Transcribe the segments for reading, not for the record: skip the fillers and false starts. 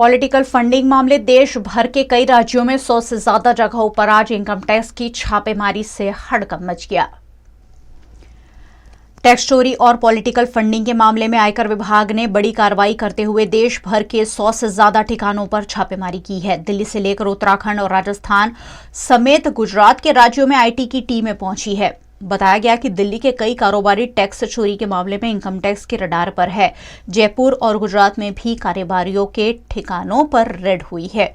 Political funding मामले देश भर के कई राज्यों में 100 से ज्यादा जगहों पर आज इनकम टैक्स की छापेमारी से हड़कंप मच गया। टैक्स चोरी और पॉलिटिकल फंडिंग के मामले में आयकर विभाग ने बड़ी कार्रवाई करते हुए देश भर के 100 से ज्यादा ठिकानों पर छापेमारी की है। दिल्ली से लेकर उत्तराखंड और राजस्थान समेत गुजरात के राज्यों में आईटी की टीमें पहुंची है। बताया गया कि दिल्ली के कई कारोबारी टैक्स चोरी के मामले में इनकम टैक्स के रडार पर है। जयपुर और गुजरात में भी कारोबारियों के ठिकानों पर रेड हुई है।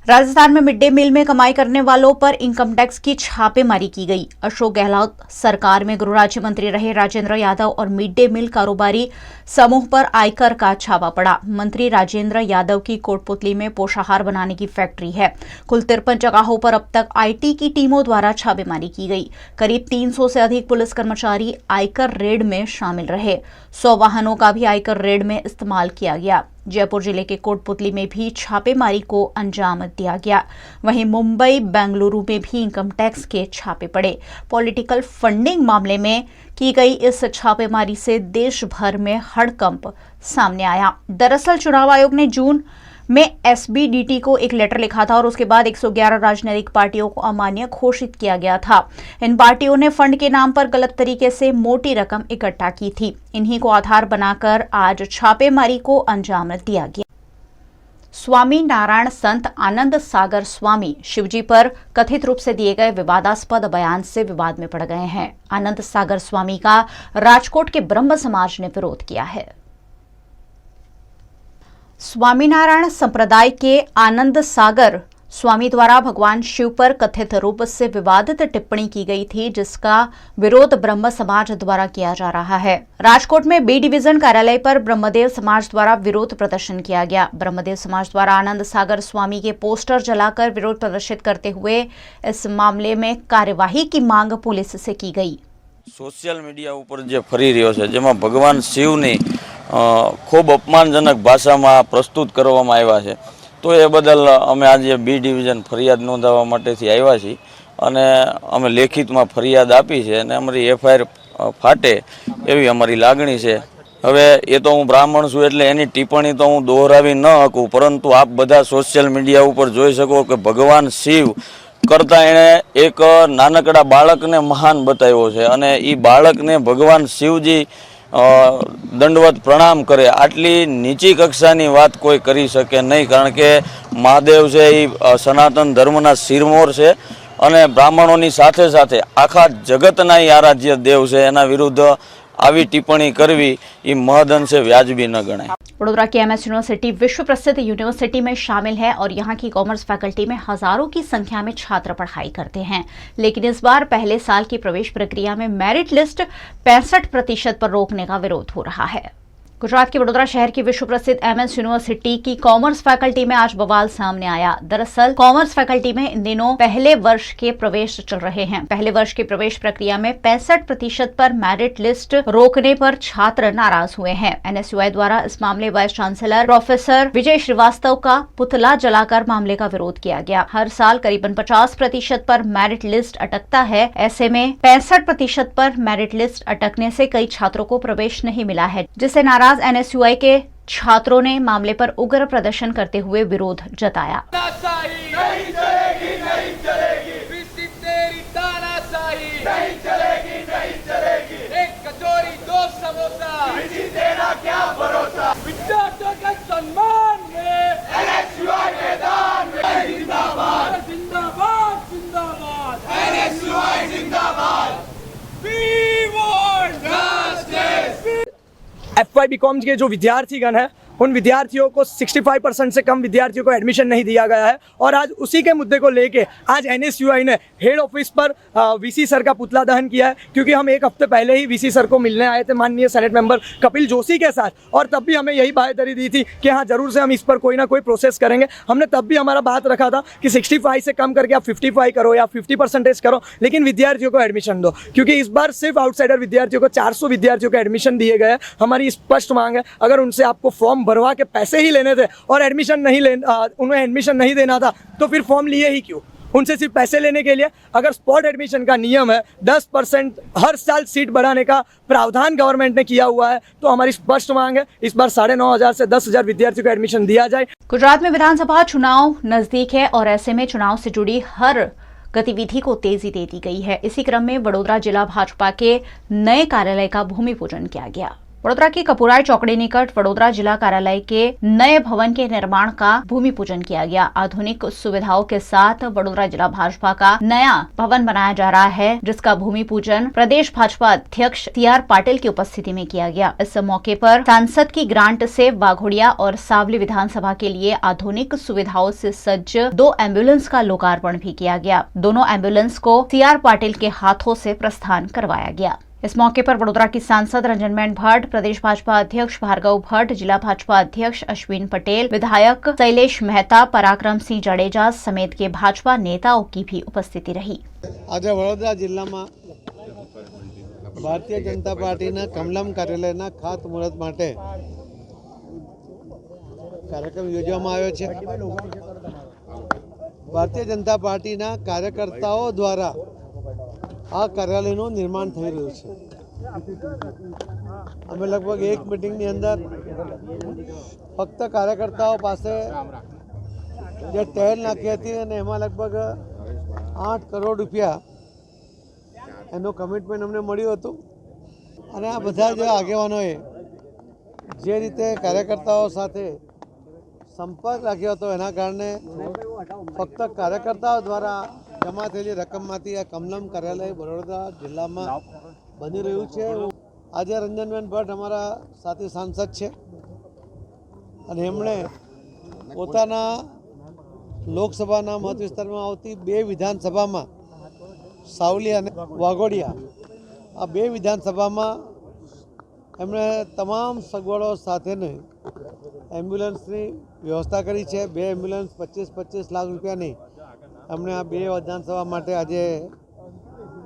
राजस्थान में मिड डे मील में कमाई करने वालों पर इनकम टैक्स की छापेमारी की गई। अशोक गहलोत सरकार में गृह राज्य मंत्री रहे राजेंद्र यादव और मिड डे मील कारोबारी समूह पर आयकर का छापा पड़ा। मंत्री राजेंद्र यादव की कोटपुतली में पोषाहार बनाने की फैक्ट्री है। कुल 53 जगहों पर अब तक आईटी की टीमों द्वारा छापेमारी की गई। करीब 300 से अधिक पुलिस कर्मचारी आयकर रेड में शामिल रहे। 100 वाहनों का भी आयकर रेड में इस्तेमाल किया गया। जयपुर जिले के कोटपुतली में भी छापेमारी को अंजाम दिया गया। वहीं मुंबई, बेंगलुरु में भी इनकम टैक्स के छापे पड़े। पॉलिटिकल फंडिंग मामले में की गई इस छापेमारी से देश भर में हड़कंप सामने आया। दरअसल चुनाव आयोग ने जून में एसबीडीटी को एक लेटर लिखा था और उसके बाद 111 राजनीतिक पार्टियों को अमान्य घोषित किया गया था। इन पार्टियों ने फंड के नाम पर गलत तरीके से मोटी रकम इकट्ठा की थी। इन्हीं को आधार बनाकर आज छापेमारी को अंजाम दिया गया। स्वामी नारायण संत आनंद सागर स्वामी शिवजी पर कथित रूप से दिए गए विवादास्पद बयान से विवाद में पड़ गए हैं। आनंद सागर स्वामी का राजकोट के ब्रह्म समाज ने विरोध किया है। स्वामीनारायण संप्रदाय के आनंद सागर स्वामी द्वारा भगवान शिव पर कथित रूप से विवादित टिप्पणी की गई थी, जिसका विरोध ब्रह्म समाज द्वारा किया जा रहा है। राजकोट में बी डिवीजन कार्यालय पर ब्रह्मदेव समाज द्वारा विरोध प्रदर्शन किया गया। ब्रह्मदेव समाज द्वारा आनंद सागर स्वामी के पोस्टर जलाकर विरोध प्रदर्शित करते हुए इस मामले में कार्यवाही की मांग पुलिस से की गई। सोशल मीडिया पर जो फरी रह्यो छे, जेमां भगवान शिवनी खूब अपमानजनक भाषामां प्रस्तुत करवामां आव्या छे, तो ए बदल अमे आज बी डिविजन फरियाद नोंधाववा माटेथी आव्या छीए अने अमे लेखितमां फरियाद आपी छे अने अमारी एफआईआर फाटे एवी अमारी लागणी छे। हवे ए तो हूँ ब्राह्मण छूं एटले एनी टिप्पणी तो हूँ दोहरावी न शकूं, परंतु आप बधा सोशल मीडिया पर जोई शको के भगवान शिव करता एणे एक नानकड़ा बाळकने महान बताव्यो छे अने ई बाळकने भगवान शिवजी दंडवत प्रणाम करे। आटली नीची कक्षानी बात कोई करी शके नहीं, कारण के महादेव छे ई सनातन धर्मना शिरमोर छे अने ब्राह्मणोनी साथे साथे आखा जगतना ई आराध्य देव छे। एना विरुद्ध आवी टिप्पणी करवी ई महदअंशे व्याजबी न गणाय। वडोदरा की एमएस यूनिवर्सिटी विश्व प्रसिद्ध यूनिवर्सिटी में शामिल है और यहाँ की कॉमर्स फैकल्टी में हजारों की संख्या में छात्र पढ़ाई करते हैं। लेकिन इस बार पहले साल की प्रवेश प्रक्रिया में मेरिट लिस्ट 65% पर रोकने का विरोध हो रहा है। गुजरात के वडोदरा शहर की विश्व प्रसिद्ध एमएस यूनिवर्सिटी की कॉमर्स फैकल्टी में आज बवाल सामने आया। दरअसल कॉमर्स फैकल्टी में इन दिनों पहले वर्ष के प्रवेश चल रहे हैं। पहले वर्ष की प्रवेश प्रक्रिया में 65% पर मेरिट लिस्ट रोकने पर छात्र नाराज हुए हैं। एनएसयूआई द्वारा इस मामले वाइस चांसलर प्रोफेसर विजय श्रीवास्तव का पुतला जलाकर मामले का विरोध किया गया। हर साल करीबन 50% पर मेरिट लिस्ट अटकता है। ऐसे में 65% पर मेरिट लिस्ट अटकने से कई छात्रों को प्रवेश नहीं मिला है, जिससे नाराज एनएसयूआई के छात्रों ने मामले पर उग्र प्रदर्शन करते हुए विरोध जताया। FY BCom के जो विद्यार्थीगण हैं उन विद्यार्थियों को 65% से कम विद्यार्थियों को एडमिशन नहीं दिया गया है और आज उसी के मुद्दे को लेके आज एनएसयूआई ने हेड ऑफिस पर वीसी सर का पुतला दहन किया है। क्योंकि हम एक हफ्ते पहले ही वीसी सर को मिलने आए थे माननीय सेनेट मेंबर कपिल जोशी के साथ, और तब भी हमें यही बाहेधरी दी थी कि हाँ जरूर से हम इस पर कोई ना कोई प्रोसेस करेंगे। हमने तब भी हमारा बात रखा था कि 65 से कम करके आप 55 करो या 50% करो, लेकिन विद्यार्थियों को एडमिशन दो। क्योंकि इस बार सिर्फ आउटसाइडर विद्यार्थियों को 400 विद्यार्थियों को एडमिशन दिए गए। हमारी स्पष्ट मांग है, अगर उनसे आपको फॉर्म भरवा के पैसे ही लेने थे और एडमिशन नहीं उन्हें एडमिशन नहीं देना था तो फिर फॉर्म लिए ही क्यों? उनसे सिर्फ पैसे लेने के लिए। अगर स्पॉट एडमिशन का नियम है 10% हर साल सीट बढ़ाने का प्रावधान गवर्नमेंट ने किया हुआ है, तो हमारी स्पष्ट मांग है इस बार 9,500 से 10,000 विद्यार्थियों को एडमिशन दिया जाए। गुजरात में विधानसभा चुनाव नजदीक है और ऐसे में चुनाव से जुड़ी हर गतिविधि को तेजी दे दी गई है। इसी क्रम में वडोदरा जिला भाजपा के नए कार्यालय का भूमि पूजन किया गया। वडोदरा की कपूराई चौकड़ी निकट वडोदरा जिला कार्यालय के नए भवन के निर्माण का भूमि पूजन किया गया। आधुनिक सुविधाओं के साथ वडोदरा जिला भाजपा का नया भवन बनाया जा रहा है, जिसका भूमि पूजन प्रदेश भाजपा अध्यक्ष CR पाटिल की उपस्थिति में किया गया। इस मौके पर सांसद की ग्रांट से वाघोड़िया और सावली विधानसभा के लिए आधुनिक सुविधाओं से सज्ज 2 एम्बुलेंस का लोकार्पण भी किया गया। दोनों एम्बुलेंस को CR पाटिल के हाथों से प्रस्थान करवाया गया। इस मौके पर वडोदरा की सांसद रंजनबेन भट्ट, प्रदेश भाजपा अध्यक्ष भार्गव भट्ट, जिला भाजपा अध्यक्ष अश्विन पटेल, विधायक शैलेश मेहता, पराक्रम सिंह जडेजा समेत के भाजपा नेताओं की भी उपस्थिति रही। आज वडोदरा जिला में भारतीय जनता पार्टी कमलम कार्यालय खातमुहूर्त माटे कार्यक्रम योजવામાં આવ્યો છે। भारतीय जनता पार्टी कार्यकर्ताओं द्वारा आ कार्यालयનું निर्माण થઈ રહ્યું છે। અમે લગભગ એક મીટિંગની અંદર ફક્ત કાર્યકર્તાઓ પાસે જે ટેલ નાખી હતી અને એમાં લગભગ 8 કરોડ રૂપિયા એનું કમિટમેન્ટ અમને મળ્યું હતું અને આ બધા જે આગેવાનોએ જે રીતે કાર્યકર્તાઓ સાથે સંપર્ક રાખ્યો હતો એના કારણે ફક્ત કાર્યકર્તાઓ દ્વારા जमा थયેલી રકમમાંથી આ કમલમ કાર્યાલય વડોદરા જિલ્લામાં બની રહ્યું છે। આજે રંજનબેન ભટ્ટ અમારા સાથી સાંસદ છે અને એમણે પોતાના લોકસભાના મત વિસ્તારમાં આવતી 2 વિધાનસભામાં સાવલી અને વાઘોડિયા આ 2 વિધાનસભામાં એમણે તમામ સગવડો સાથેની એમ્બ્યુલન્સની વ્યવસ્થા કરી છે। 2 એમ્બ્યુલન્સ 25-25 લાખ રૂપિયાની અમને આ 2 વિધાનસભા માટે આજે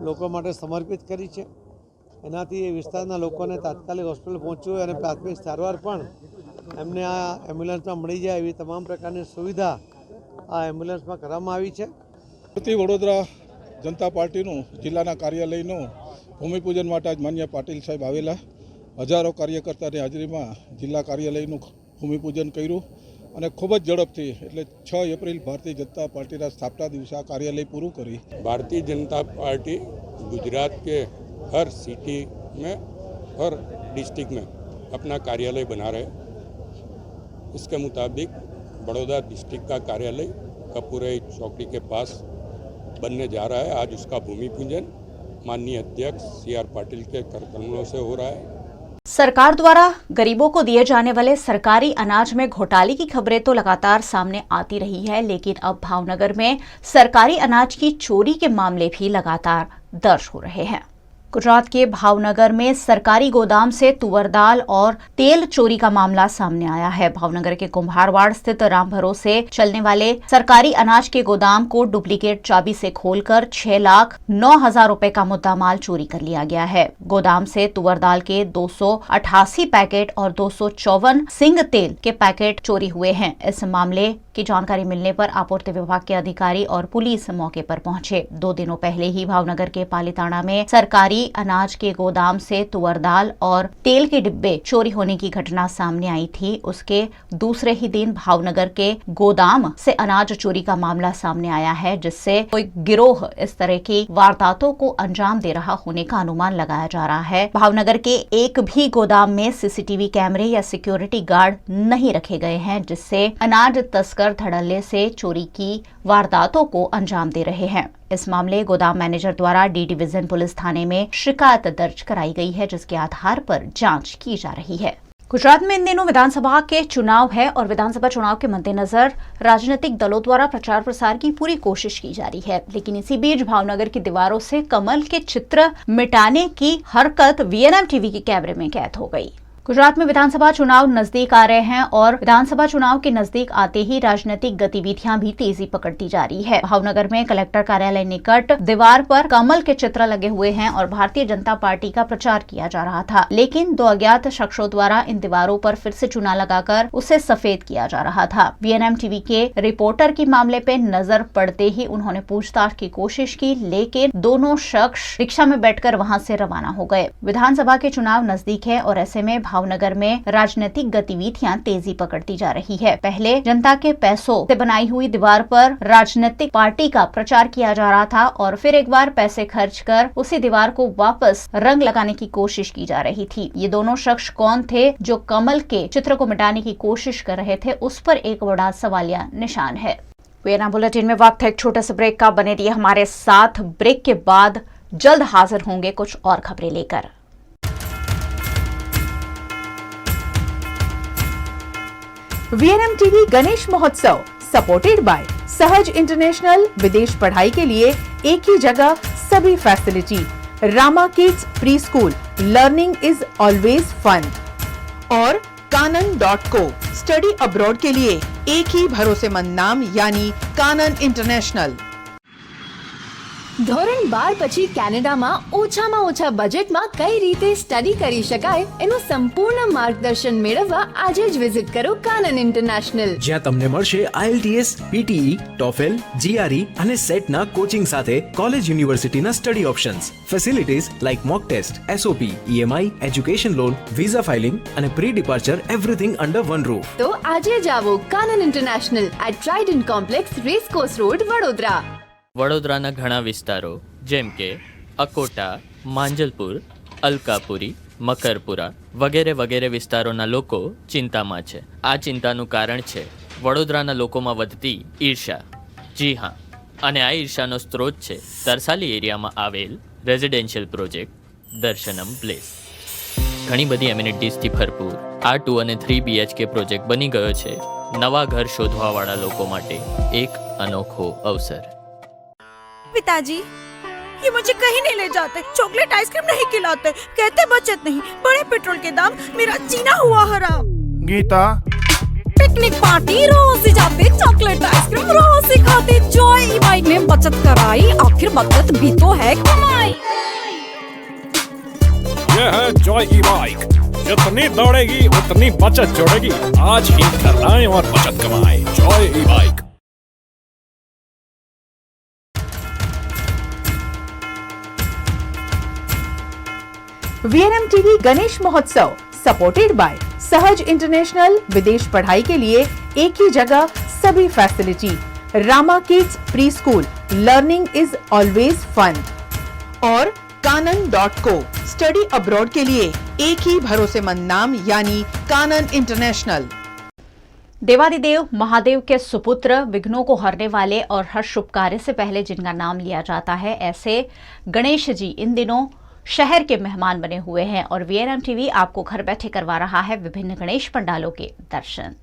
લોકો માટે સમર્પિત કરી છે। એનાથી એ વિસ્તારના લોકોને તાત્કાલિક હોસ્પિટલ પહોંચવું અને પ્રાથમિક સારવાર પણ એમને આ એમ્બ્યુલન્સમાં મળી જાય એવી તમામ પ્રકારની સુવિધા આ એમ્બ્યુલન્સમાં કરવામાં આવી છે। વડોદરા જનતા પાર્ટીનું જિલ્લાના કાર્યાલયનું ભૂમિપૂજન માટે આજ માન્ય પાટીલ સાહેબ આવેલા। હજારો કાર્યકર્તાની હાજરીમાં જિલ્લા કાર્યાલયનું ભૂમિપૂજન કર્યું અને ખૂબ જ ઝડપથી એટલે 6 એપ્રિલ ભારતીય जनता पार्टी स्थापना दिवस आ कार्यालय पूરું કરી। भारतीय जनता पार्टी गुजरात के हर सिटी में, हर डिस्ट्रिक्ट में अपना कार्यालय बना रहे। इसके मुताबिक बड़ौदा डिस्ट्रिक्ट का कार्यालय कपूराई चौकड़ी के पास बनने जा रहा है। आज उसका भूमि पूजन माननीय अध्यक्ष CR पाटिल के कार्यक्रमों से हो रहा है। सरकार द्वारा गरीबों को दिए जाने वाले सरकारी अनाज में घोटाले की खबरें तो लगातार सामने आती रही है, लेकिन अब भावनगर में सरकारी अनाज की चोरी के मामले भी लगातार दर्ज हो रहे हैं। गुजरात के भावनगर में सरकारी गोदाम से तुअर दाल और तेल चोरी का मामला सामने आया है। भावनगर के कुम्हारवाड़ स्थित राम भरोसे चलने वाले सरकारी अनाज के गोदाम को डुप्लीकेट चाबी से खोलकर 6,09,000 रुपए का मुद्दा माल चोरी कर लिया गया है। गोदाम से तुअर दाल के 288 पैकेट और 254 सिंग तेल के पैकेट चोरी हुए हैं। इस मामले की जानकारी मिलने पर आपूर्ति विभाग के अधिकारी और पुलिस मौके पर पहुंचे। 2 दिनों पहले ही भावनगर के पालीताना में सरकारी अनाज के गोदाम से तुअर दाल और तेल के डिब्बे चोरी होने की घटना सामने आई थी। उसके दूसरे ही दिन भावनगर के गोदाम से अनाज चोरी का मामला सामने आया है, जिससे कोई गिरोह इस तरह की वारदातों को अंजाम दे रहा होने का अनुमान लगाया जा रहा है। भावनगर के एक भी गोदाम में CCTV कैमरे या सिक्योरिटी गार्ड नहीं रखे गए हैं, जिससे अनाज तस्कर धड़ल्ले से चोरी की वारदातों को अंजाम दे रहे हैं। इस मामले गोदाम मैनेजर द्वारा D डिवीजन पुलिस थाने में शिकायत दर्ज कराई गई है, जिसके आधार पर जांच की जा रही है। गुजरात में इन दिनों विधानसभा के चुनाव है और विधानसभा चुनाव के मद्देनजर राजनीतिक दलों द्वारा प्रचार प्रसार की पूरी कोशिश की जा रही है, लेकिन इसी बीच भावनगर की दीवारों से कमल के चित्र मिटाने की हरकत VNM टीवी के कैमरे में कैद हो गई। गुजरात में विधानसभा चुनाव नजदीक आ रहे हैं और विधानसभा चुनाव के नजदीक आते ही राजनीतिक गतिविधियां भी तेजी पकड़ती जा रही है। भावनगर में कलेक्टर कार्यालय निकट दीवार पर कमल के चित्र लगे हुए हैं और भारतीय जनता पार्टी का प्रचार किया जा रहा था, लेकिन दो अज्ञात शख्सों द्वारा इन दीवारों पर फिर से चूना लगाकर उसे सफेद किया जा रहा था। वीएनएम टीवी के रिपोर्टर की मामले पे नजर पड़ते ही उन्होंने पूछताछ की कोशिश की, लेकिन दोनों शख्स रिक्शा में बैठकर वहां से रवाना हो गए। विधानसभा के चुनाव नजदीक है और ऐसे में भावनगर में राजनीतिक गतिविधियां तेजी पकड़ती जा रही है। पहले जनता के पैसों से बनाई हुई दीवार पर राजनीतिक पार्टी का प्रचार किया जा रहा था और फिर एक बार पैसे खर्च कर उसी दीवार को वापस रंग लगाने की कोशिश की जा रही थी। ये दोनों शख्स कौन थे जो कमल के चित्र को मिटाने की कोशिश कर रहे थे, उस पर एक बड़ा सवालिया निशान है। वीएनएम बुलेटिन में वक्त है एक छोटे से ब्रेक का। बने रहिए हमारे साथ। ब्रेक के बाद जल्द हाजिर होंगे कुछ और खबरें लेकर। वीएनएम टीवी गणेश महोत्सव सपोर्टेड बाय सहज इंटरनेशनल। विदेश पढ़ाई के लिए एक ही जगह सभी facility. Rama kids pre school, learning is always fun. और कानन.को स्टडी अब्रॉड के लिए एक ही भरोसेमंद नाम यानी कानन इंटरनेशनल। ધોરણ 12 પછી કેનેડામાં ઓછામાં ઓછા બજેટમાં કઈ રીતે સ્ટડી કરી શકાય એનું સંપૂર્ણ માર્ગદર્શન મેળવવા આજે જ વિઝિટ કરો કાનન ઇન્ટરનેશનલ, જ્યાં તમને મળશે IELTS, PTE, TOEFL, GRE અને સેટના કોચિંગ સાથે કોલેજ યુનિવર્સિટીના study options, facilities like mock test, SOP, EMI, education loan, visa filing અને pre departure everything under one roof. તો આજે જ આવો Kanan international at Trident complex, racecourse road, Vadodara. વડોદરાના ઘણા વિસ્તારો જેમ કે અકોટા, માંજલપુર, અલકાપુરી, મકરપુરા વગેરે વગેરે વિસ્તારોના લોકો ચિંતામાં છે. આ ચિંતાનું કારણ છે વડોદરાના લોકોમાં વધતી ઈર્ષા. જી હા, અને આ ઈર્ષાનો સ્ત્રોત છે તરસાલી એરિયામાં આવેલ રેઝિડેન્શિયલ પ્રોજેક્ટ દર્શનમ પ્લેસ. ઘણી બધી એમ્યુનિટીઝથી ભરપૂર આ 2 અને 3 BHK પ્રોજેક્ટ બની ગયો છે નવા ઘર શોધવાવાળા લોકો માટે એક અનોખો અવસર. पिताजी, ये मुझे कहीं नहीं ले जाते, चॉकलेट आइसक्रीम नहीं खिलाते, कहते बचत नहीं, बड़े पेट्रोल के दाम, मेरा जीना हुआ हराम. गीता, पिकनिक पार्टी रोज ही जाते, चॉकलेट आइसक्रीम रोज ही खाते, जॉय ई बाइक में बचत कराई, आखिर बचत भी तो है कमाई. ये है जॉय ई बाइक, जितनी दौड़ेगी उतनी बचत जोड़ेगी. आज ही घर आए और बचत कमाए. जॉय ई बाइक. वीएनएम टीवी गणेश महोत्सव सपोर्टेड बाय सहज इंटरनेशनल। विदेश पढ़ाई के लिए एक ही जगह सभी facility. Rama kids pre school, learning is always fun. और कानन.को स्टडी अब्रॉड के लिए एक ही भरोसेमंद नाम यानी कानन इंटरनेशनल। देवादिदेव महादेव के सुपुत्र, विघ्नों को हरने वाले और हर शुभ कार्य से पहले जिनका नाम लिया जाता है, ऐसे गणेश जी इन दिनों शहर के मेहमान बने हुए हैं और वीएनएम टीवी आपको घर बैठे करवा रहा है विभिन्न गणेश पंडालों के दर्शन।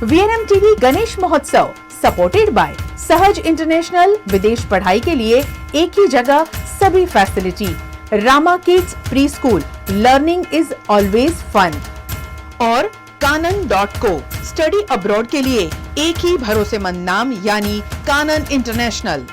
वीएनएम टीवी गणेश महोत्सव सपोर्टेड बाय सहज इंटरनेशनल। विदेश पढ़ाई के लिए एक ही जगह सभी facility. Rama kids pre school, learning is always fun. और कानन.को स्टडी अब्रॉड के लिए एक ही भरोसेमंद नाम यानी कानन इंटरनेशनल।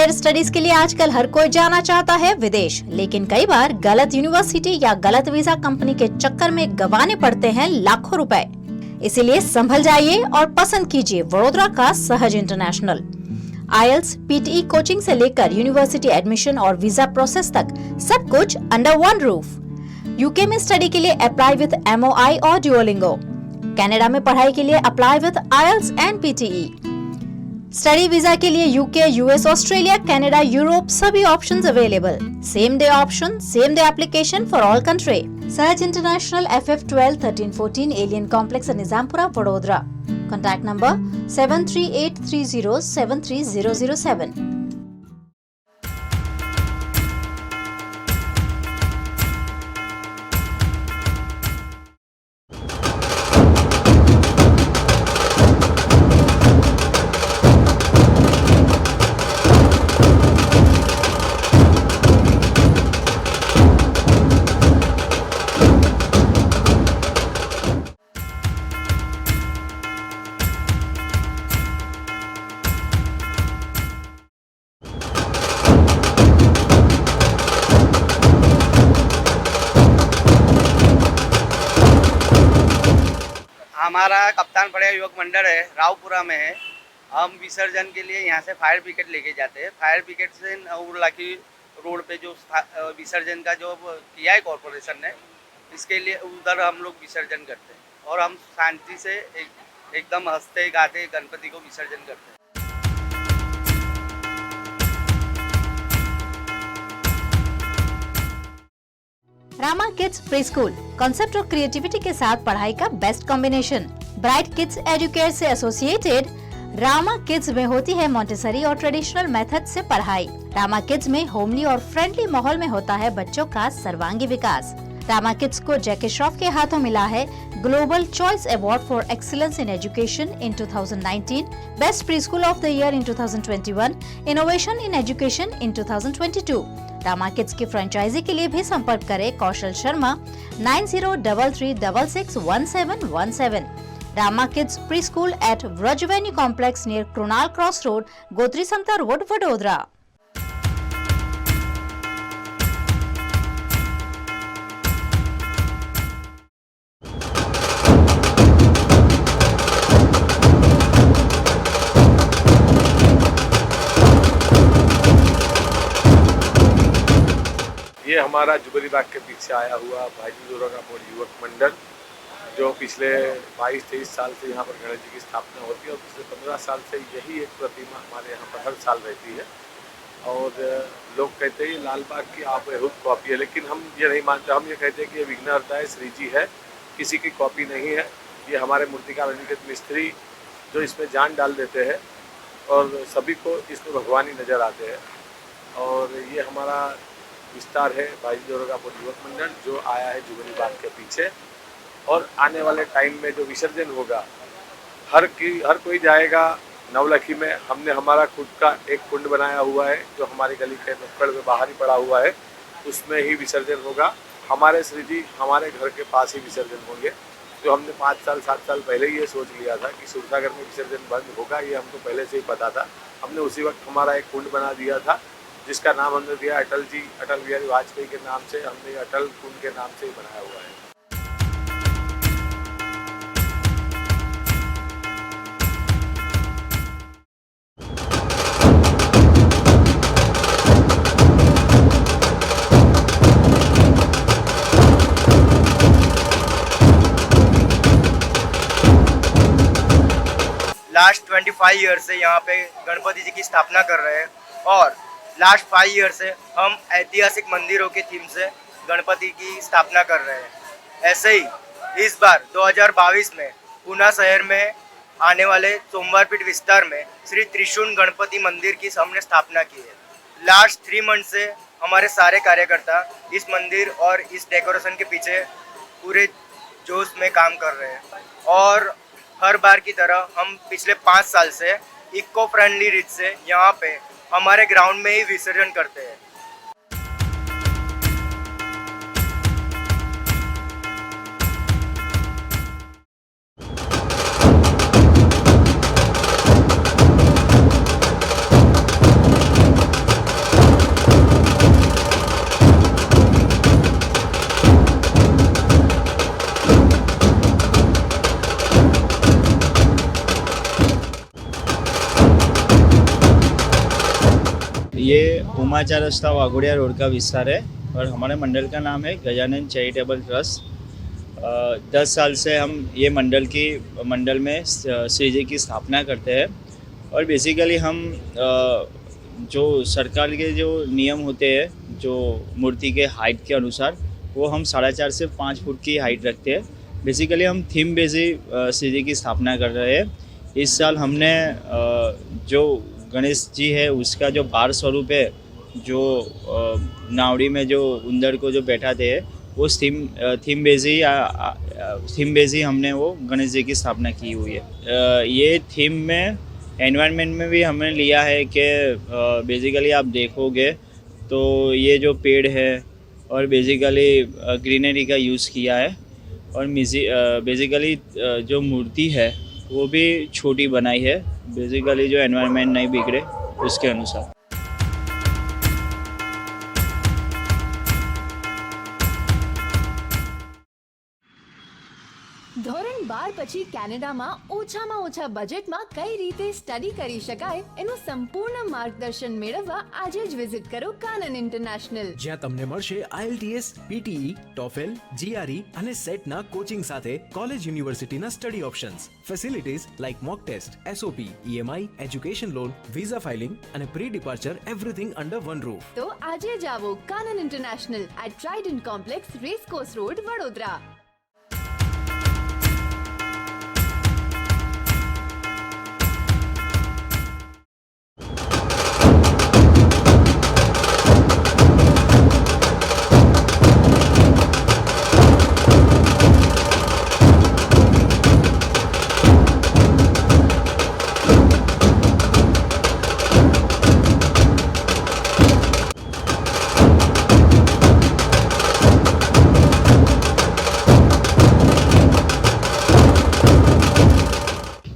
हायर स्टडीज के लिए आजकल हर कोई जाना चाहता है विदेश, लेकिन कई बार गलत यूनिवर्सिटी या गलत वीजा कंपनी के चक्कर में गंवाने पड़ते हैं लाखों रुपए। इसीलिए संभल जाइए और पसंद कीजिए वडोदरा का सहज इंटरनेशनल। आईएलटीएस, पीटीई कोचिंग से लेकर यूनिवर्सिटी एडमिशन और वीजा प्रोसेस तक सब कुछ अंडर वन रूफ। यूके में स्टडी के लिए अप्लाई विद MOI और ड्यूओलिंगो। कनाडा में पढ़ाई के लिए apply with IELTS and PTE. Study visa के लिए UK, US, Australia, Canada, Europe सभी options available. Same day option, same day application for all country. Sahaj international FF12 1314 Alien complex Nizampura Vadodara. Contact number 7383073007। हमारा कप्तान पड़े युवक मंडल है, रावपुरा में है। हम विसर्जन के लिए यहाँ से फायर ब्रिगेड लेके जाते हैं। फायर ब्रिगेड से नौलाखी रोड पे जो विसर्जन का जो किया है कॉरपोरेशन ने, इसके लिए उधर हम लोग विसर्जन करते हैं और हम शांति से एकदम हंसते गाते गणपति को विसर्जन करते हैं। Rama kids pre school concept और क्रिएटिविटी के साथ पढ़ाई का best combination. Bright kids educare से एसोसिएटेड रामा किड्स में होती है मॉन्टेसरी और ट्रेडिशनल मेथड से पढ़ाई। रामा किड्स में होमली और फ्रेंडली माहौल में होता है बच्चों का सर्वांगी विकास। रामा किड्स को जैकी श्रॉफ के हाथों मिला है global choice award for excellence in education in 2019, best pre school of the year in 2021, innovation in education in 2022। Rama kids की फ्रेंचाइजी के लिए भी संपर्क करें Kaushal Sharma 9033661717। Rama kids pre school at व्रजवेन्यू complex near Krunal cross road, Gotri Samta road, Vadodara. ये हमारा जुबली बाग के पीछे आया हुआ भाईजी जोरापुर युवक मंडल, जो पिछले 22-23 साल से यहाँ पर गणेश जी की स्थापना होती है और पिछले 15 साल से यही एक प्रतिमा हमारे यहाँ पर हर साल रहती है। और लोग कहते हैं लाल बाग की आप बहुत कॉपी है, लेकिन हम ये नहीं मानते। हम ये कहते हैं कि ये विघ्नहर्ता है, श्री जी है, किसी की कॉपी नहीं है। ये हमारे मूर्तिकार अनिकेत मिस्त्री जो इसमें जान डाल देते हैं और सभी को इसमें भगवान ही नज़र आते हैं। और ये हमारा विस्तार है भाईजी जोरापुर युवक मंडल जो आया है जुबली बाग के पीछे। और आने वाले टाइम में जो विसर्जन होगा, हर कोई जाएगा। नवलखी में हमने हमारा खुद का एक कुंड बनाया हुआ है जो हमारी गली के नुक्कड़ में बाहर ही पड़ा हुआ है, उसमें ही विसर्जन होगा। हमारे श्री जी हमारे घर के पास ही विसर्जन होंगे, जो हमने 5 साल 7 साल पहले ही ये सोच लिया था कि सूरसागर में विसर्जन बंद होगा, ये हमको पहले से ही पता था। हमने उसी वक्त हमारा एक कुंड बना दिया था जिसका नाम हमने दिया अटल बिहारी वाजपेयी के नाम से। हमने अटल कुंड के नाम से ही बनाया हुआ है। लास्ट 25 ईयर से यहाँ पे गणपति जी की स्थापना कर रहे हैं और लास्ट 5 ईयर से हम ऐतिहासिक मंदिरों के थीम से गणपति की स्थापना कर रहे हैं। ऐसे ही इस बार 2022 में पूना शहर में आने वाले सोमवारपीठ विस्तार में श्री त्रिशूल गणपति मंदिर की हमने स्थापना की है। लास्ट 3 मंथ से हमारे सारे कार्यकर्ता इस मंदिर और इस डेकोरेशन के पीछे पूरे जोश में काम कर रहे हैं और हर बार की तरह हम पिछले 5 साल से इको फ्रेंडली रीत से यहाँ पे हमारे ग्राउंड में ही विसर्जन करते हैं। समाचार रस्ता वाघोड़िया रोड का विस्तार है और हमारे मंडल का नाम है गजानन चैरिटेबल ट्रस्ट। 10 साल से हम ये मंडल में श्री जी की स्थापना करते हैं और बेसिकली हम जो सरकार के जो नियम होते हैं जो मूर्ति के हाइट के अनुसार वो हम 4.5 से 5 फुट की हाइट रखते हैं। बेसिकली हम थीम बेसिस श्री जी की स्थापना कर रहे हैं। इस साल हमने जो गणेश जी है उसका जो बार स्वरूप है, जो नावड़ी में जो उंदर को जो बैठाते हैं, वो थीम बेस ही हमने वो गणेश जी की स्थापना की हुई है। ये थीम में एनवायरनमेंट में भी हमने लिया है कि बेसिकली आप देखोगे तो ये जो पेड़ है और बेसिकली ग्रीनरी का यूज़ किया है और बेसिकली जो मूर्ति है वो भी छोटी बनाई है, बेसिकली जो एनवायरनमेंट नहीं बिगड़े उसके अनुसार। ધોરણ 12 પછી કેનેડામાં ઓછામાં ઓછા બજેટમાં કઈ રીતે સ્ટડી કરી શકાય એનું સંપૂર્ણ માર્ગદર્શન મેળવવા આજે જ વિઝિટ કરો કાનન ઇન્ટરનેશનલ, જ્યાં તમને મળશે IELTS, PTE, TOEFL, GRE અને સેટના કોચિંગ સાથે કોલેજ યુનિવર્સિટીના study options, facilities like mock test, SOP, EMI, education loan, visa filing અને pre departure everything under one roof. તો આજે જ આવો Kanan international at Trident complex, racecourse road, Vadodara.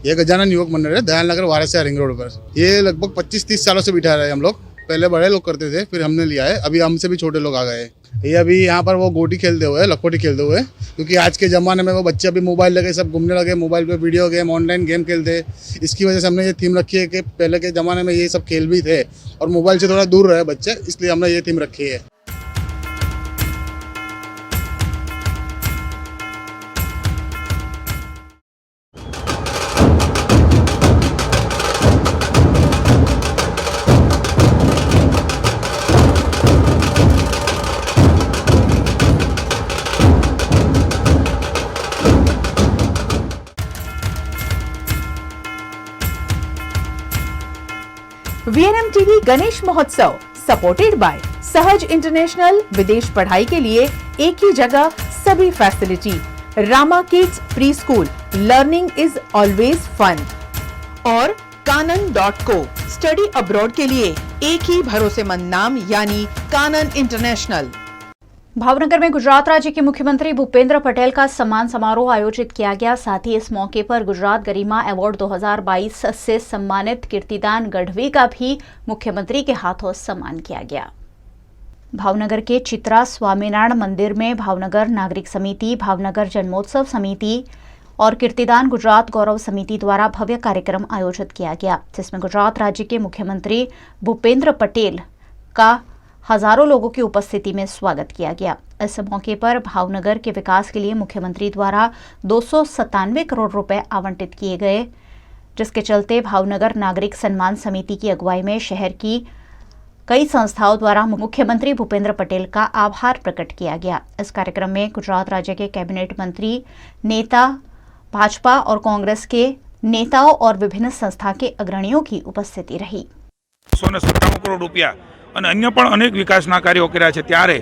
ये गजानन युवक मंडल है, दयाल नगर वारासिया रिंग रोड पर। ये लगभग 25-30 सालों से बिठा रहे हैं हम लोग। पहले बड़े लोग करते थे, फिर हमने लिया है, अभी हमसे भी छोटे लोग आ गए। ये अभी यहाँ पर वो गोटी खेलते हुए, लखोटी खेलते हुए, क्योंकि आज के ज़माने में वो बच्चे अभी मोबाइल लगे सब घूमने लगे, मोबाइल पे वीडियो गेम, ऑनलाइन गेम खेलते। इसकी वजह से हमने ये थीम रखी है कि पहले के ज़माने में ये सब खेल भी थे और मोबाइल से थोड़ा दूर रहे बच्चे, इसलिए हमने ये थीम रखी है। VNM TV गणेश महोत्सव सपोर्टेड बाय सहज इंटरनेशनल, विदेश पढ़ाई के लिए एक ही जगह सभी facility, Rama kids pre school, learning is always fun और कानन.co, स्टडी अब्रॉड के लिए एक ही भरोसेमंद नाम यानी कानन इंटरनेशनल। भावनगर में गुजरात राज्य के मुख्यमंत्री भूपेंद्र पटेल का सम्मान समारोह आयोजित किया गया। साथ ही इस मौके पर गुजरात गरिमा अवार्ड 2022 से सम्मानित कीर्तिदान गढ़वी का भी मुख्यमंत्री के हाथों सम्मान किया गया। भावनगर के चित्रा स्वामीनारायण मंदिर में भावनगर नागरिक समिति, भावनगर जन्मोत्सव समिति और कीर्तिदान गुजरात गौरव समिति द्वारा भव्य कार्यक्रम आयोजित किया गया, जिसमें गुजरात राज्य के मुख्यमंत्री भूपेंद्र पटेल का हजारों लोगों की उपस्थिति में स्वागत किया गया। इस मौके पर भावनगर के विकास के लिए मुख्यमंत्री द्वारा 297 करोड़ रुपए आवंटित किए गए, जिसके चलते भावनगर नागरिक सम्मान समिति की अगुवाई में शहर की कई संस्थाओं द्वारा मुख्यमंत्री भूपेंद्र पटेल का आभार प्रकट किया गया। इस कार्यक्रम में गुजरात राज्य के कैबिनेट मंत्री, नेता, भाजपा और कांग्रेस के नेताओं और विभिन्न संस्था के अग्रणियों की उपस्थिति रही। 197 करोड़ रुपया અને અન્ય પણ અનેક વિકાસના કાર્યો કર્યા છે, ત્યારે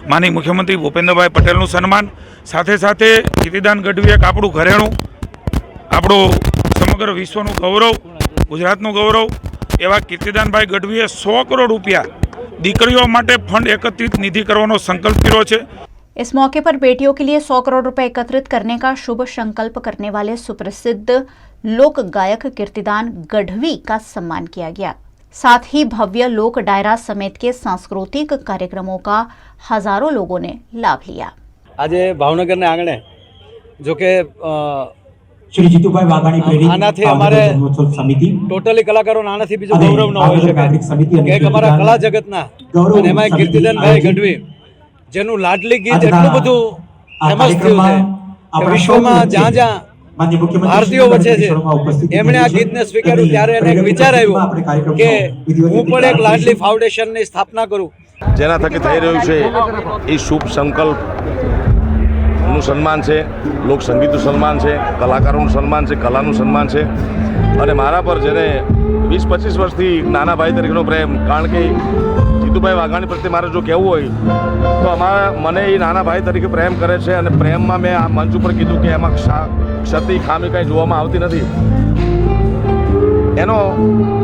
માનનીય મુખ્યમંત્રી ભૂપેન્દ્રભાઈ પટેલનું સન્માન, સાથે સાથે કીર્તિદાન ગઢવી એક આપણું ઘરેણું, આપણું સમગ્ર વિશ્વનું ગૌરવ, ગુજરાતનું ગૌરવ એવા કીર્તિદાનભાઈ ગઢવીએ 100 કરોડ રૂપિયા દીકરીઓ માટે ફંડ એકત્રિત નિધિ કરવાનો સંકલ્પ કર્યો છે। इस मौके पर बेटियों के लिए 100 करोड़ रुपए एकत्रित करने का शुभ संकल्प करने वाले सुप्रसिद्ध लोक गायक कीर्तिदान गढ़वी का सम्मान किया गया। साथ ही भव्य लोक डायरा समेत के सांस्कृतिक कार्यक्रमों का हजारों लोगों ने लाभ लिया। आज भावनगर ने आंगणे जो के શ્રી જીતુભાઈ વાઘાણી પ્રેરિત આનાથી ભાવનગર અમારે જન્મોત્સવ સમિતિ ટોટલી કલાકારોને આનાથી બીજું અને ગૌરવ ન હોઈ ભાવનગર શકે નાગરિક સમિતિ અને કે અમારા કીર્તિદાન કલા જગતના ગૌરવ અને એમાં સમિતિ કીર્તિદાનભાઈ આયોજિત ગઢવી જેનું લાડલી ગીત આજના એટલું બધું આ ફેમસ થયું છે કાર્યક્રમમાં કે આપણા વિશ્વમાં સૌ જ્યાં વચ્ચે જ્યાં માનનીય મુખ્યમંત્રી ભારતીયો શ્રી વચ્ચે છે શર્મા ઉપસ્થિત એમણે આ છે ગીતને સ્વીકાર્યું ત્યારે એને એક વિચાર આવ્યો કે હું પણ એક લાડલી ફાઉન્ડેશનની સ્થાપના કરું જેના થકી થઈ રહ્યું છે એ શુભ સંકલ્પનું સન્માન છે, લોક સંગીતનું સન્માન છે, કલાકારોનું સન્માન છે, કલાનું સન્માન છે અને મારા પર જેને 20-25 વર્ષથી નાના ભાઈ તરીકેનો પ્રેમ, કારણ કે જીતુભાઈ વાઘાણી પ્રત્યે મારે જો કહેવું હોય તો મને એ નાના ભાઈ તરીકે પ્રેમ કરે છે અને પ્રેમમાં મેં આ મંચ ઉપર કીધું કે એમાં ક્ષતિ ખામી કાંઈ જોવામાં આવતી નથી. એનો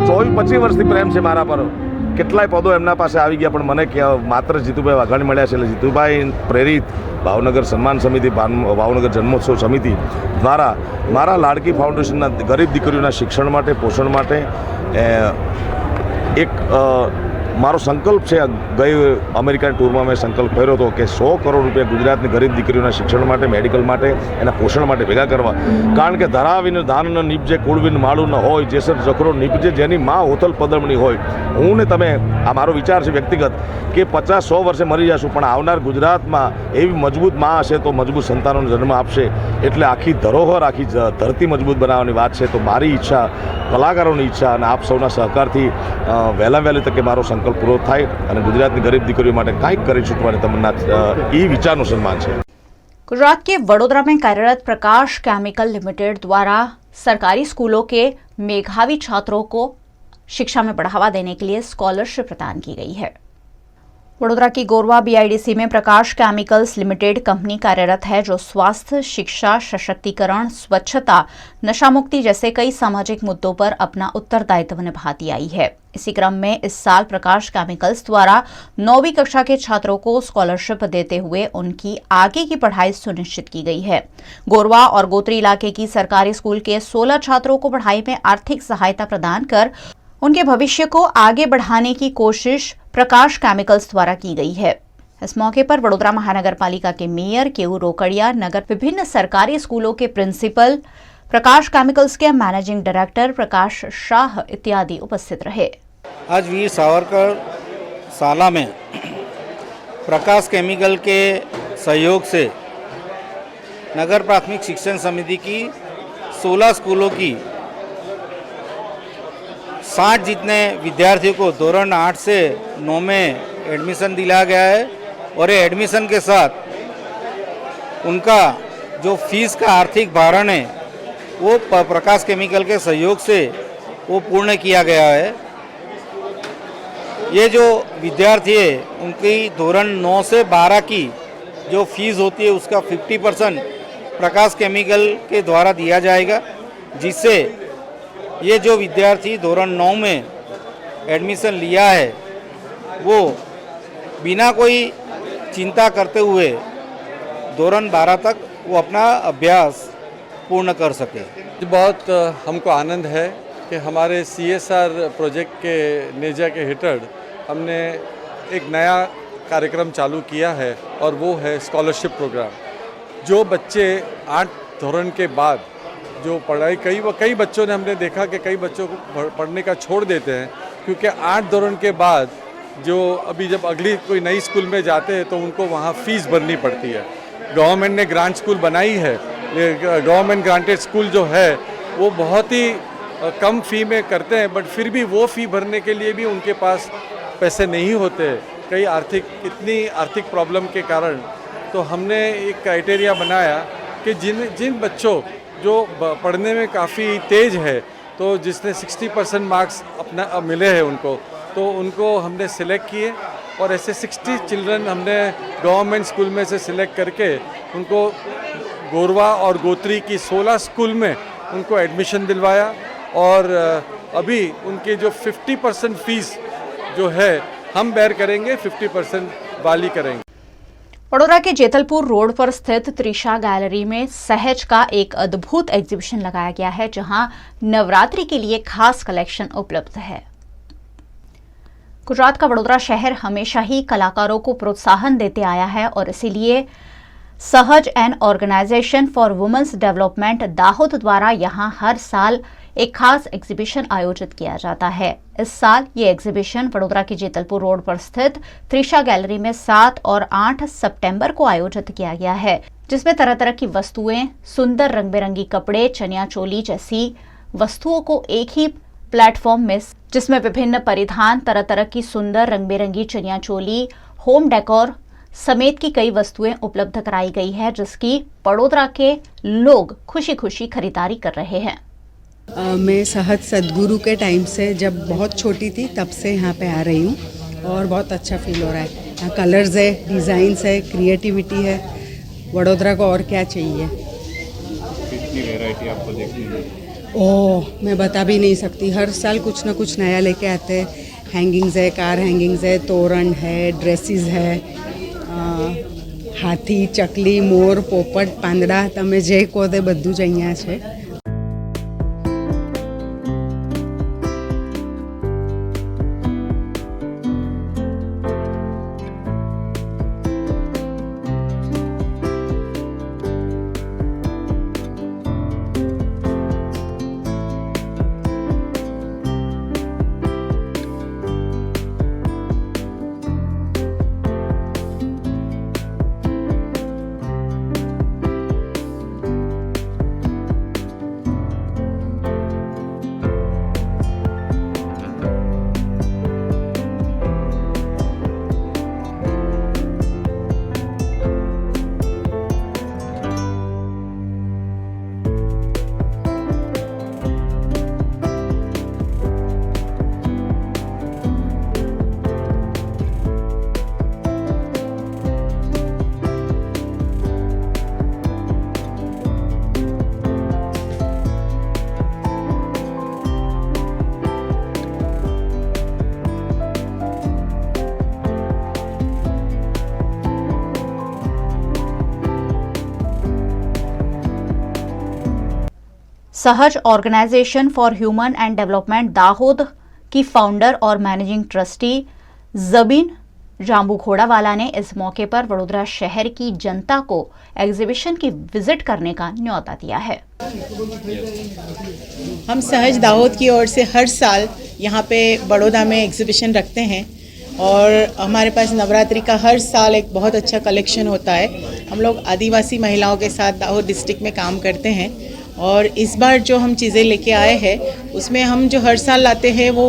24-25 વર્ષથી પ્રેમ છે મારા પર. કેટલાય પદો એમના પાસે આવી ગયા પણ મને માત્ર જીતુભાઈ વાઘાણી મળ્યા છે. એટલે જીતુભાઈ પ્રેરિત ભાવનગર સન્માન સમિતિ, ભાવનગર જન્મોત્સવ સમિતિ દ્વારા મારા લાડકી ફાઉન્ડેશનના ગરીબ દીકરીઓના શિક્ષણ માટે, પોષણ માટે એક મારો સંકલ્પ છે. ગઈ અમેરિકાની ટૂરમાં મેં સંકલ્પ કર્યો હતો કે 100 કરોડ રૂપિયા ગુજરાતની ગરીબ દીકરીઓના શિક્ષણ માટે, મેડિકલ માટે, એના પોષણ માટે ભેગા કરવા. કારણ કે ધરાવીને દાન ન નીપજે, કુળવીને માળું ન હોય, જેસર જખરો નીપજે, જેની માં હોથલ પદમણી હોય. હું ને તમે, આ મારો વિચાર છે વ્યક્તિગત, કે 50-100 વર્ષે મરી જશું પણ આવનાર ગુજરાતમાં એવી મજબૂત માં હશે તો મજબૂત સંતાનોનો જન્મ આપશે. એટલે આખી ધરોહર, આખી ધરતી મજબૂત બનાવવાની વાત છે. તો મારી ઈચ્છા, કલાકારોની ઈચ્છા અને આપ સૌના સહકારથી વહેલી તકે મારો સંકલ્પ પૂરો થાય અને ગુજરાતની ગરીબ દીકરીઓ માટે કંઈક કરી ચૂકવાની તમન્ના, એ વિચારનું સન્માન છે. गुजरात के वडोदरा में कार्यरत प्रकाश केमिकल लिमिटेड द्वारा सरकारी स्कूलों के मेधावी छात्रों को शिक्षा में बढ़ावा देने के लिए स्कॉलरशिप प्रदान की गई है। वडोदरा की गोरवा बीआईडीसी में प्रकाश केमिकल्स लिमिटेड कंपनी कार्यरत है, जो स्वास्थ्य, शिक्षा, सशक्तिकरण, स्वच्छता, नशा मुक्ति जैसे कई सामाजिक मुद्दों पर अपना उत्तरदायित्व निभाती आई है। इसी क्रम में इस साल प्रकाश केमिकल्स द्वारा 9वीं कक्षा के छात्रों को स्कॉलरशिप देते हुए उनकी आगे की पढ़ाई सुनिश्चित की गई है। गोरवा और गोत्री इलाके की सरकारी स्कूल के 16 छात्रों को पढ़ाई में आर्थिक सहायता प्रदान कर उनके भविष्य को आगे बढ़ाने की कोशिश प्रकाश केमिकल्स द्वारा की गई है। इस मौके पर वडोदरा महानगर पालिका के मेयर केयू रोकड़िया, नगर विभिन्न सरकारी स्कूलों के प्रिंसिपल, प्रकाश केमिकल्स के मैनेजिंग डायरेक्टर प्रकाश शाह इत्यादि उपस्थित रहे। आज वीर सावरकर साला में प्रकाश केमिकल के सहयोग से नगर प्राथमिक शिक्षण समिति की 16 स्कूलों की 60 जितने विद्यार्थियों को धोरण 8 से 9 में एडमिशन दिलाया गया है और ये एडमिशन के साथ उनका जो फीस का आर्थिक भारण है वो प्रकाश केमिकल के सहयोग से वो पूर्ण किया गया है। ये जो विद्यार्थी है उनकी धोरण 9 से 12 की जो फीस होती है उसका 50% प्रकाश केमिकल के द्वारा दिया जाएगा, जिससे ये जो विद्यार्थी धोरण 9 में एडमिशन लिया है वो बिना कोई चिंता करते हुए धोरण 12 तक वो अपना अभ्यास पूर्ण कर सके। बहुत हमको आनंद है कि हमारे CSR प्रोजेक्ट के नेजा के हेठड़ हमने एक नया कार्यक्रम चालू किया है और वो है स्कॉलरशिप प्रोग्राम। जो बच्चे 8 धोरण के बाद जो पढ़ाई, कई बच्चों ने हमने देखा कि कई बच्चों को पढ़ने का छोड़ देते हैं क्योंकि 8 धोरण के बाद जो अभी जब अगली कोई नई स्कूल में जाते हैं तो उनको वहाँ फ़ीस भरनी पड़ती है। गवर्नमेंट ने ग्रांट स्कूल बनाई है, गवर्नमेंट ग्रांटेड स्कूल जो है वो बहुत ही कम फ़ी में करते हैं, बट फिर भी वो फ़ी भरने के लिए भी उनके पास पैसे नहीं होते कई इतनी आर्थिक प्रॉब्लम के कारण। तो हमने एक क्राइटेरिया बनाया कि जिन बच्चों जो पढ़ने में काफ़ी तेज़ है, तो जिसने 60% मार्क्स अपना मिले हैं उनको, तो उनको हमने सिलेक्ट किए और ऐसे 60 चिल्ड्रन हमने गवर्नमेंट स्कूल में से सिलेक्ट करके उनको गोरवा और गोत्री की 16 स्कूल में उनको एडमिशन दिलवाया और अभी उनके जो 50% फीस जो है हम बेयर करेंगे, 50% वाली करेंगे। वडोदरा के जेतलपुर रोड पर स्थित त्रिशा गैलरी में सहज का एक अद्भुत एग्जीबिशन लगाया गया है, जहां नवरात्रि के लिए खास कलेक्शन उपलब्ध है। गुजरात का वडोदरा शहर हमेशा ही कलाकारों को प्रोत्साहन देते आया है और इसीलिए Sahaj and organisation for women's development Dahod द्वारा यहां हर साल एक खास एग्जीबिशन आयोजित किया जाता है। इस साल ये एग्जीबिशन वडोदरा के जेतलपुर रोड पर स्थित त्रिशा गैलरी में 7 और 8 सितंबर को आयोजित किया गया है, जिसमें तरह तरह की वस्तुएं, सुंदर रंग बिरंगी कपड़े, चनिया चोली जैसी वस्तुओं को एक ही प्लेटफॉर्म में, जिसमें विभिन्न परिधान, तरह तरह की सुंदर रंग बिरंगी चनिया चोली, होम डेकोर समेत की कई वस्तुएं उपलब्ध कराई गई है, जिसकी वडोदरा के लोग खुशी खुशी खरीदारी कर रहे हैं। मैं सहज सदगुरु के टाइम से, जब बहुत छोटी थी तब से यहाँ पे आ रही हूँ और बहुत अच्छा फील हो रहा है। यहाँ कलर्स है, डिज़ाइंस है, क्रिएटिविटी है। वडोदरा को और क्या चाहिए। कितनी वैरायटी आपको देखने को? ओह, मैं बता भी नहीं सकती। हर साल कुछ ना कुछ नया लेके आते हैं। हैंगिंग्स है, कार हैंगिंग्स है, तोरण है, ड्रेसेस है, हाथी, चकली, मोर, पोपट, પાંદડા, તમે જે કહો તે બધું જ અહીંયા છે। Sahaj organisation for human and development Dahod की फाउंडर और मैनेजिंग ट्रस्टी जबीन जाम्बू घोड़ावाला ने इस मौके पर वडोदरा शहर की जनता को एग्जीबिशन की विजिट करने का न्योता दिया है। हम सहज दाहोद की ओर से हर साल यहाँ पे बड़ौदा में एग्जीबिशन रखते हैं और हमारे पास नवरात्रि का हर साल एक बहुत अच्छा कलेक्शन होता है। हम लोग आदिवासी महिलाओं के साथ दाहोद डिस्ट्रिक्ट में काम करते हैं और इस बार जो हम चीज़ें लेके आए हैं उसमें हम जो हर साल लाते हैं वो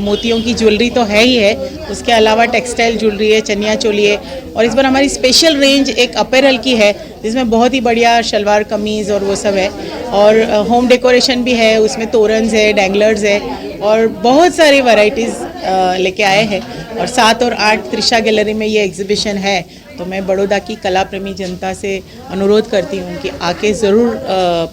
मोतियों की ज्वेलरी तो है ही है, उसके अलावा टेक्सटाइल ज्वेलरी है, चनिया चोली है और इस बार हमारी स्पेशल रेंज एक अपैरल की है जिसमें बहुत ही बढ़िया शलवार कमीज़ और वो सब है और होम डेकोरेशन भी है, उसमें तोरन्स है, डैंगलर्स है और बहुत सारी वैरायटीज़ लेके आए हैं। और 7 और 8 त्रिशा गैलरी में ये एग्जीबिशन है, तो मैं बड़ौदा की कला प्रेमी जनता से अनुरोध करती हूँ कि आके ज़रूर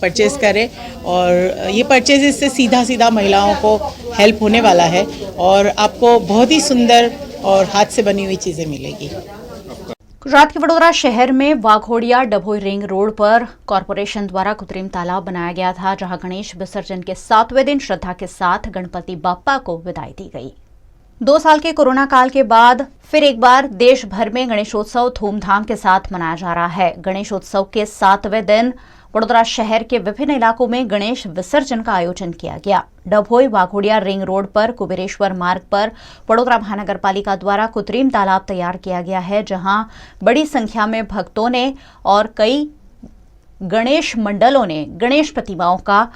परचेज़ करें और ये परचेज़ से सीधा महिलाओं को हेल्प होने वाला है और आपको बहुत ही सुंदर और हाथ से बनी हुई चीज़ें मिलेगी। गुजरात के वडोदरा शहर में वाघोड़िया डभोई रिंग रोड पर कॉरपोरेशन द्वारा कृत्रिम तालाब बनाया गया था, जहां गणेश विसर्जन के 7वें दिन श्रद्धा के साथ गणपति बाप्पा को विदाई दी गई। 2 साल के कोरोना काल के बाद फिर एक बार देश भर में गणेशोत्सव धूमधाम के साथ मनाया जा रहा है। गणेशोत्सव के 7वें दिन वडोदरा शहर के विभिन्न इलाकों में गणेश विसर्जन का आयोजन किया गया। डभोई वाघोड़िया रिंग रोड पर कुबेरेश्वर मार्ग पर वडोदरा महानगर पालिका द्वारा कृत्रिम तालाब तैयार किया गया है, जहां बड़ी संख्या में भक्तों ने और कई गणेश मंडलों ने गणेश प्रतिमाओं का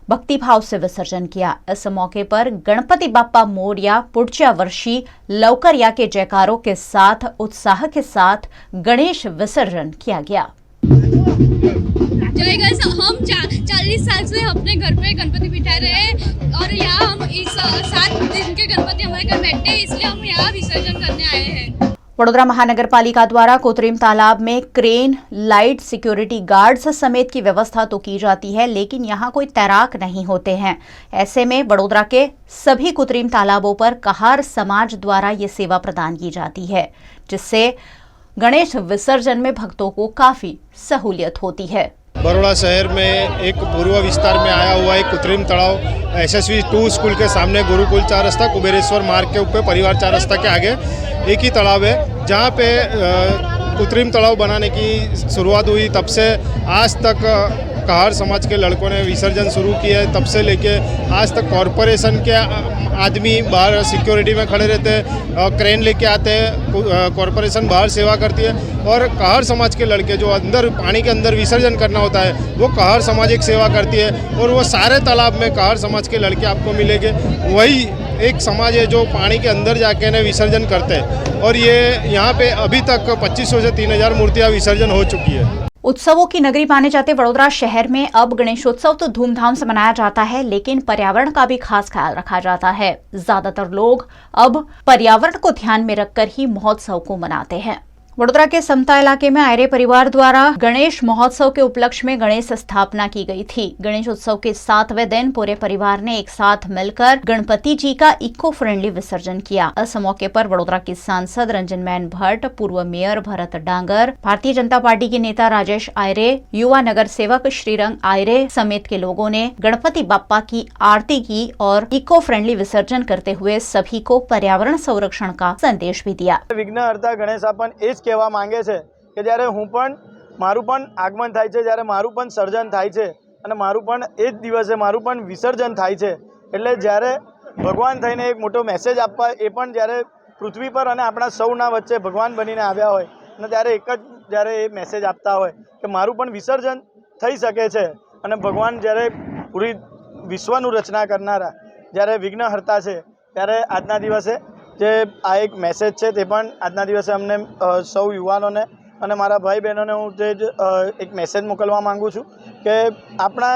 भक्तिभाव से विसर्जन किया। इस मौके पर गणपति बाप्पा मोरया पुढच्या वर्षी लवकर या के जयकारों के साथ उत्साह के साथ गणेश विसर्जन किया गया। हम 40 साल से अपने घर पे गणपति बिठा रहे हैं और यहाँ हम 7 दिन के गणपति हमारे घर बैठे हैं, इसलिए हम यहाँ विसर्जन करने आए हैं। वडोदरा महानगर पालिका द्वारा कृत्रिम तालाब में क्रेन, लाइट, सिक्योरिटी गार्ड्स समेत की व्यवस्था तो की जाती है, लेकिन यहाँ कोई तैराक नहीं होते हैं। ऐसे में वडोदरा के सभी कृत्रिम तालाबों पर कहार समाज द्वारा ये सेवा प्रदान की जाती है, जिससे गणेश विसर्जन में भक्तों को काफी सहूलियत होती है। बड़ौदा शहर में एक पूर्व विस्तार में आया हुआ एक कृत्रिम तालाब SSV 2 स्कूल के सामने गुरुकुल 4 रास्ता कुबेरेश्वर मार्ग के ऊपर परिवार 4 रास्ता के आगे एक ही तालाब है, जहाँ पे कृत्रिम तालाब बनाने की शुरुआत हुई तब से आज तक कहार समाज के लड़कों ने विसर्जन शुरू किया है। तब से लेके आज तक कॉरपोरेशन के आदमी बाहर सिक्योरिटी में खड़े रहते हैं, क्रेन लेके आते हैं, कॉरपोरेशन बाहर सेवा करती है और कहार समाज के लड़के जो अंदर पानी के अंदर विसर्जन करना होता है वो कहार समाज एक सेवा करती है और वो सारे तालाब में कहार समाज के लड़के आपको मिलेंगे। वही एक समाज है जो पानी के अंदर जाके ने विसर्जन करते हैं और ये यहाँ पे अभी तक 2500 से 3000 मूर्तियाँ विसर्जन हो चुकी है। उत्सवों की नगरी माने जाते वडोदरा शहर में अब गणेशोत्सव तो धूमधाम से मनाया जाता है, लेकिन पर्यावरण का भी खास ख्याल रखा जाता है। ज्यादातर लोग अब पर्यावरण को ध्यान में रखकर ही महोत्सव को मनाते हैं। वडोदरा के समता इलाके में आयरे परिवार द्वारा गणेश महोत्सव के उपलक्ष्य में गणेश स्थापना की गई थी। गणेश उत्सव के 7वें दिन पूरे परिवार ने एक साथ मिलकर गणपति जी का इको फ्रेंडली विसर्जन किया। इस मौके पर वडोदरा के सांसद रंजन मैन भट्ट, पूर्व मेयर भरत डांगर, भारतीय जनता पार्टी के नेता राजेश आयरे, युवा नगर सेवक श्रीरंग आयरे समेत के लोगों ने गणपति बाप्पा की आरती की और इको फ्रेंडली विसर्जन करते हुए सभी को पर्यावरण संरक्षण का संदेश भी दिया। विघ्नहर्ता गणेश अपन કહેવા માંગે છે કે જ્યારે હું પણ મારું પણ આગમન થાય છે, જ્યારે મારું પણ સર્જન થાય છે અને મારું પણ એ જ દિવસે મારું પણ વિસર્જન થાય છે, એટલે જ્યારે ભગવાન થઈને એક મોટો મેસેજ આપવા એ પણ જ્યારે પૃથ્વી પર અને આપણા સૌના વચ્ચે ભગવાન બનીને આવ્યા હોય અને ત્યારે એક જ જ્યારે એ મેસેજ આપતા હોય કે મારું પણ વિસર્જન થઈ શકે છે અને ભગવાન જ્યારે પૂરી વિશ્વનું રચના કરનારા જ્યારે વિઘ્નહર્તા છે ત્યારે આજના દિવસે જે આ એક મેસેજ છે તે પણ આજના દિવસે અમને સૌ યુવાનોને અને મારા ભાઈ બહેનોને હું જે એક મેસેજ મોકલવા માગું છું કે આપણા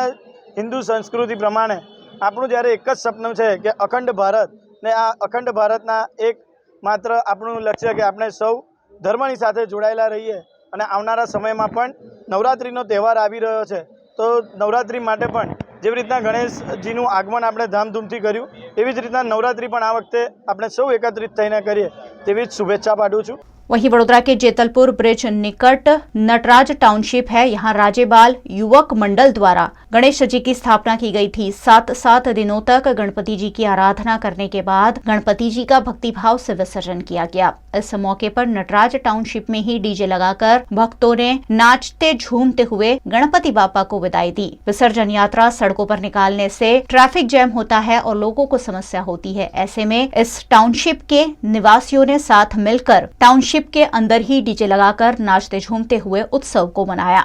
હિન્દુ સંસ્કૃતિ પ્રમાણે આપણું જ્યારે એક જ સપનું છે કે અખંડ ભારત ને આ અખંડ ભારતના એક માત્ર આપણું લક્ષ્ય કે આપણે સૌ ધર્મની સાથે જોડાયેલા રહીએ અને આવનારા સમયમાં પણ નવરાત્રિનો તહેવાર આવી રહ્યો છે તો નવરાત્રિ માટે પણ જેવી રીતના ગણેશજીનું આગમન આપણે ધામધૂમથી કર્યું એવી જ રીતના નવરાત્રિ પણ આ વખતે આપણે સૌ એકત્રિત થઈને કરીએ તેવી જ શુભેચ્છા પાઠવું છું। वहीं वडोदरा के जेतलपुर ब्रिज निकट नटराज टाउनशिप है, यहाँ राजेबाल युवक मंडल द्वारा गणेश जी की स्थापना की गई थी। 7 दिनों तक गणपति जी की आराधना करने के बाद गणपति जी का भक्तिभाव से विसर्जन किया गया। इस मौके पर नटराज टाउनशिप में ही डीजे लगाकर भक्तों ने नाचते झूमते हुए गणपति बापा को विदाई दी। विसर्जन यात्रा सड़कों पर निकालने से ट्रैफिक जैम होता है और लोगों को समस्या होती है। ऐसे में इस टाउनशिप के निवासियों ने साथ मिलकर टाउनशिप के अंदर ही डीजे लगाकर नाचते झूमते हुए उत्सव को मनाया।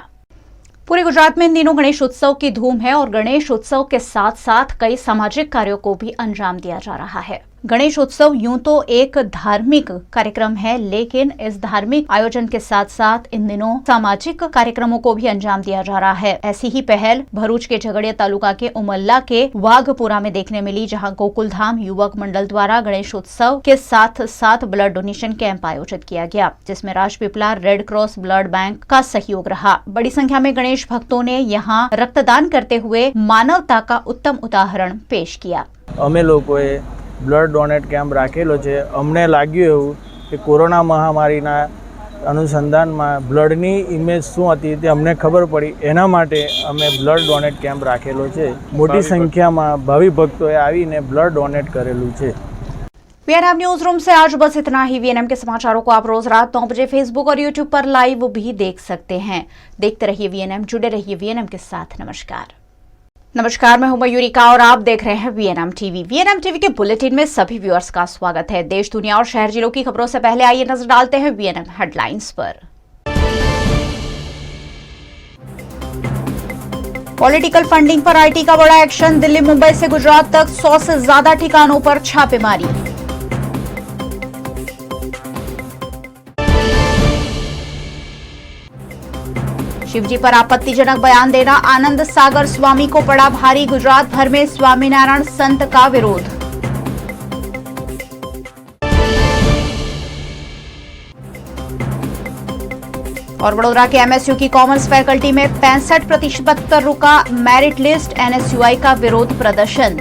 पूरे गुजरात में इन दिनों गणेश उत्सव की धूम है और गणेश उत्सव के साथ साथ कई सामाजिक कार्यों को भी अंजाम दिया जा रहा है। गणेश उत्सव यूं तो एक धार्मिक कार्यक्रम है, लेकिन इस धार्मिक आयोजन के साथ साथ इन दिनों सामाजिक कार्यक्रमों को भी अंजाम दिया जा रहा है। ऐसी ही पहल भरूच के झगड़िया तालुका के उमल्ला के वाघपुरा में देखने मिली, जहां गोकुल धाम युवक मंडल द्वारा गणेश उत्सव के साथ साथ ब्लड डोनेशन कैंप आयोजित किया गया, जिसमें Rajpipla red cross blood bank का सहयोग रहा। बड़ी संख्या में गणेश भक्तों ने यहाँ रक्तदान करते हुए मानवता का उत्तम उदाहरण पेश किया। અમે લોકોએ બ્લડ ડોનેટ કેમ્પ રાખેલો છે। અમને લાગ્યું એવું કે કોરોના મહામારીના અનુસંધાનમાં બ્લડની ઇમેજ શું હતી તે અમને ખબર પડી, એના માટે અમે બ્લડ ડોનેટ કેમ્પ રાખેલો છે। મોટી સંખ્યામાં ભાવિ ભક્તોએ આવીને બ્લડ ડોનેટ કરેલું છે। वीएनएम न्यूज रूम से आज बस इतना ही। वीएनएम के समाचारों को आप रोज रात 9 बजे फेसबुक और यूट्यूब पर लाइव भी देख सकते हैं। देखते रहिए वीएनएम, जुड़े रहिए वीएनएम के साथ। नमस्कार, मैं हूं मयूरिका और आप देख रहे हैं वीएनएम टीवी। वीएनएम टीवी के बुलेटिन में सभी व्यूअर्स का स्वागत है। देश दुनिया और शहर जिलों की खबरों से पहले आइए नजर डालते हैं वीएनएम हेडलाइंस पर। पॉलिटिकल फंडिंग पर आईटी का बड़ा एक्शन। दिल्ली मुंबई से गुजरात तक 100 से ज्यादा ठिकानों पर छापेमारी। शिवजी पर आपत्तिजनक बयान देना, आनंद सागर स्वामी को पड़ा भारी। गुजरात भर में स्वामीनारायण संत का विरोध। और वडोदरा के एमएसयू की कॉमर्स फैकल्टी में 65% रुका मेरिट लिस्ट। एनएसयूआई का विरोध प्रदर्शन।